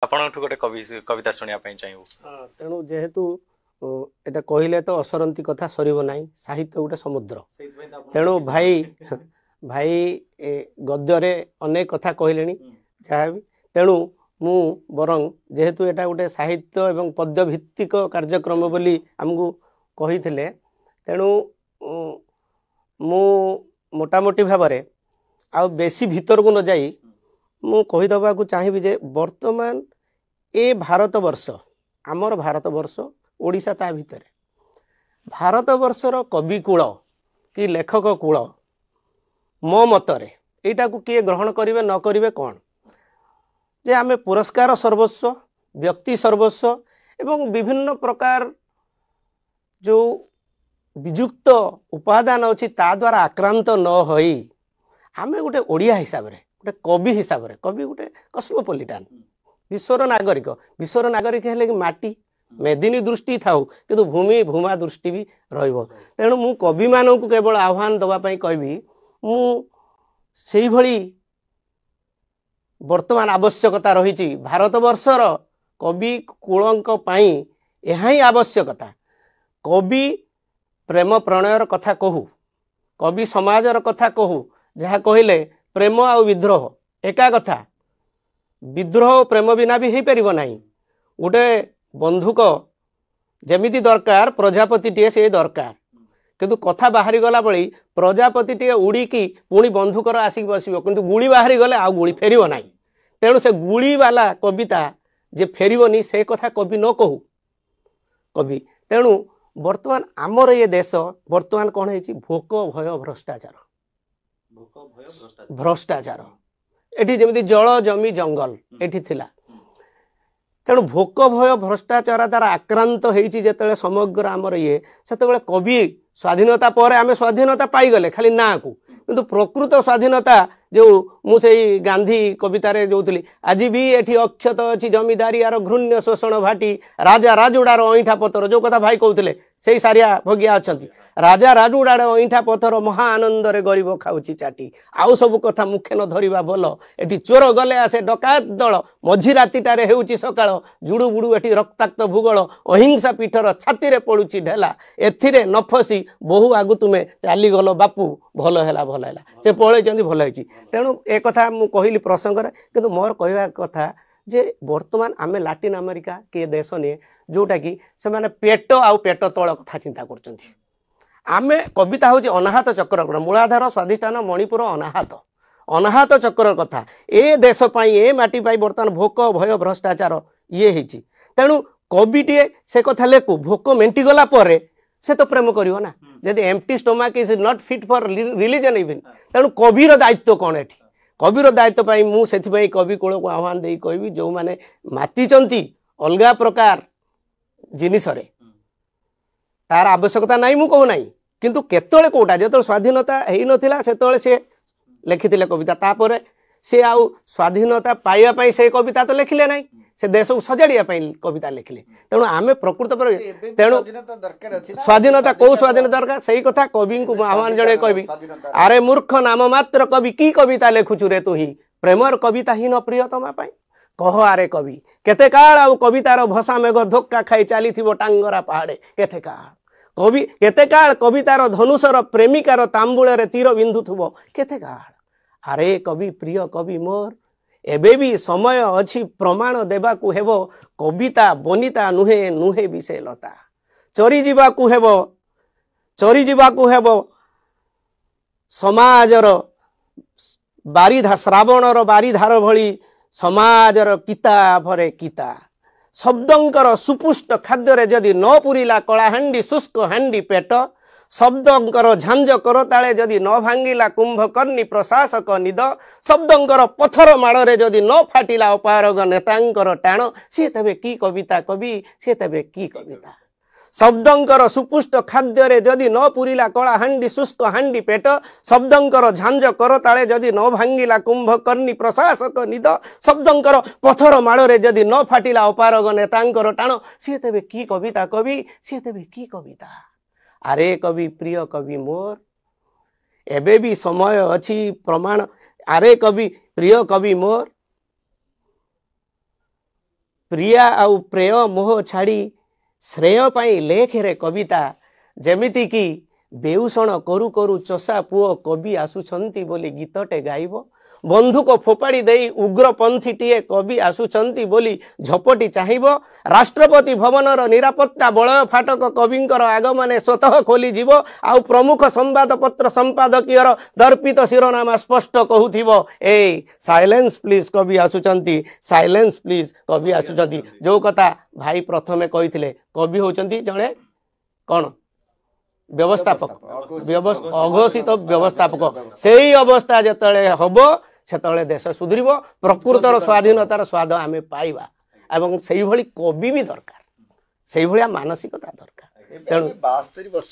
आपणठू गोटे कविता शुणा चाहूँ तेणु जेहेतु एटा कहले तो असरंती कथा सरीब ना साहित्य गोटे समुद्र तेणु भाई भाई गद्य अनेक कथा कहले जहाँ भी तेणु मु बरंग जेहेतु एटा गोटे साहित्य एवं पद्य भित्तिक कार्यक्रम बोली आमको कही तेणु मु मोटामोटी भाव आ बेसी भीतर को न जाई मु कहीदबा को चाहिए जे वर्तमान ए भारत वर्ष आमर भारत वर्ष ओडिशा ता भितर भारत वर्षर कवि कूल कि लेखक कूल मो मतरे एटा को किए ग्रहण करिवे न करिवे कौन जे आमे पुरस्कार सर्वस्व व्यक्ति सर्वस्व एवं विभिन्न प्रकार जो विजुक्त उपादान अच्छी ता द्वारा आक्रांत न होई आमे गोटे ओडिया हिसाब रे गोटे कवि हिसाब रे कवि गोटे कस्मोपोलिटान विश्वर नागरिक हेले कि माटी मेदिनी दृष्टि थाउ किंतु भूमि भूमा दृष्टि भी रहिबो तेणु मु कवि मानक केवल आह्वान दवा पई कहबी मु सेही भली वर्तमान आवश्यकता रही भारत वर्षर कवि कूलंक पई एहा ही आवश्यकता कवि प्रेम प्रणयर कथा कहू कवि समाजर कथा कहू जहाँ कहले प्रेम आ विद्रोह एका कथा विद्रोह प्रेम बिना भी हो पार ना गोटे बंधुक जमीती दरकार प्रजापति टे से दरकार किंतु कथा बाहरी गला बड़ी प्रजापति टे उड़ीकी पुणी बंधुकर आसिक बसो किंतु गुड़ी बाहरी गले आ गुड़ी फेर ना तेणु से गुड़ी वाला कविता जे फेरनी से कथा कवि न कहू कवि तेणु वर्तमान आमर ये देश वर्तमान कौन है भोक भय भ्रष्टाचार एठी जमी जल जमी जंगल एठी थिला तेणु भोक भय भ्रष्टाचार द्वारा आक्रांत होते समग्र आमर ये से कवि स्वाधीनता पर आम स्वाधीनता पाईगले खाली ना को किंतु प्रकृत स्वाधीनता जो मुझे गांधी कवितार जो थी आज भी एठी अक्षत अच्छी जमीदारी आर घृण्य शोषण भाटी राजा राजुड़ार अईठा पतर जो कथा भाई कहते से सारिया भोगिया अच्छा राजा राजुड़ार अईठा पथर महा आनंद रे गरीब खाऊची चाटी आउ सब कथा मुखे न धरिबा भल एठी चोर गले आसे डकायत दल मझी रातिटारे हेउची सकाळ जुडु बुडु एठी रक्ताक्त भूगोल अहिंसा पीठर छाती रे पडुची ढेला एथिरे न फसी बहु आगु तुमे चाली गलो बापू भल हैला से पळैचंदी भल हैची तेणु ए कथा मु कहिली प्रसंग रे किंतु मोर कहवा कथा जे वर्तमान आमे लैटिन अमेरिका के देश ने जोटा कि से माने पेट आउ पेट तळ कथा चिंता करचंती आमे कविता हूँ अनाहत चक्र मूलाधार स्वाधिष्ठान मणिपुर अनाहत चक्र कथा ए देश पाई ए माटी पाई बर्तमान भोक भय भ्रष्टाचार ये होती तेणु कविटे से कथा लेखु भोक मेंटी गला परे से तो प्रेम करियो ना जदि empty stomach is not fit for religion even तेणु कविर दायित्व कौन एठी कविर दायित्व पाई मु सेथि कवि कूल को आह्वान दे कहबी जो माने मातिचंती अलगा प्रकार जिनिस रे तार आवश्यकता नहीं मु कहू नहीं किंतु केतळे कोटा जो स्वाधीनता हेई नथिला सेतळे से लिखिथिले कविता तापर से आउ स्वाधीनता पाइबा पई से कविता तो लिखिले नहीं से देश को सजाड़िया कविता लिखिले तेणु आमे प्रकृत पर तेणु स्वाधीनता कौ स्वाधीनता दरकार सही कथा कवि को आह्वान जड़े कहबी अरे मूर्ख नाम मात्र कवि की कविता लेखुचु रे तु ही प्रेमर कविता ही न प्रियतमा पाई कह आरे कवि केते काल आउ कवितार भसा मेघ धोक्का खाई चली टांगरा पहाड़े केते काल कवि केते काल कवितार धनुषर प्रेमिकार तांबुल रे तीर बिंदु थुबो केते काल अरे कवि प्रिय कवि मोर एबे भी समय अच्छी प्रमाण देवा को हेबो कविता बनिता नुहे नुहे विषय लता चरी जीवा को हेबो समाजर बारिधा श्रावणर बारिधार भली समाजर किता भरे किता शब्दंकर सुपुष्ट खाद्य जदि न पुरिला कलाहांडी शुष्क हांडी पेट शब्दंकर झांझ करताले जदि न भांगिला कुंभकर्णी प्रशासक निद शब्दंकर पथर माड़े जदि न फाटिला अपारग नेतांकर टाण सी तबे की कविता कवि सी तबे की कविता शब्दंकर सुपुष्ट खाद्य जदि न पुरिला कलाहांडी शुष्क हांडी पेट शब्दंकर झांझ करताले जदि न भांगिला कुंभकर्णी प्रशासक निद शब्दंकर पथर माड़े जदि न फाटिला अपारग नेतांकर टाण सी तबे की कविता कवि सी तबे की कविता अरे कवि प्रिय कवि मोर एबे भी समय अच्छी प्रमाण अरे कवि प्रिय कवि मोर ପ୍ରିୟା ଆଉ ପ୍ରେୟ ମୋହ ଛାଡ଼ି ଶ୍ରେୟ ପାଇଁ ଲେଖରେ କବିତା ଯେମିତିକି ବେଉଷଣ କରୁ କରୁ ଚଷା ପୁଅ କବି ଆସୁଛନ୍ତି ବୋଲି ଗୀତଟେ ଗାଇବ ବନ୍ଧୁକ ଫୋପାଡ଼ି ଦେଇ ଉଗ୍ରପନ୍ଥୀଟିଏ କବି ଆସୁଛନ୍ତି ବୋଲି ଝପଟି ଚାହିଁବ ରାଷ୍ଟ୍ରପତି ଭବନର ନିରାପତ୍ତା ବଳୟ ଫାଟକ କବିଙ୍କର ଆଗମନେ ସ୍ୱତଃ ଖୋଲିଯିବ ଆଉ ପ୍ରମୁଖ ସମ୍ବାଦପତ୍ର ସମ୍ପାଦକୀୟର ଦର୍ପିତ ଶିରୋନାମା ସ୍ପଷ୍ଟ କହୁଥିବ ଏ ସାଇଲେନ୍ସ ପ୍ଲିଜ୍ କବି ଆସୁଛନ୍ତି ସାଇଲେନ୍ସ ପ୍ଲିଜ୍ କବି ଆସୁଛନ୍ତି। ଯେଉଁ କଥା ଭାଇ ପ୍ରଥମେ କହିଥିଲେ କବି ହେଉଛନ୍ତି ଜଣେ କ'ଣ ବ୍ୟବସ୍ଥାପକ ଅଘୋଷିତ ବ୍ୟବସ୍ଥାପକ ସେଇ ଅବସ୍ଥା ଯେତେବେଳେ ହେବ ସେତେବେଳେ ଦେଶ ସୁଧୁରିବ ପ୍ରକୃତର ସ୍ୱାଧୀନତାର ସ୍ୱାଦ ଆମେ ପାଇବା ଏବଂ ସେଇଭଳି କବି ବି ଦରକାର ସେଇଭଳିଆ ମାନସିକତା ଦରକାର। ତେଣୁ 72 ବର୍ଷ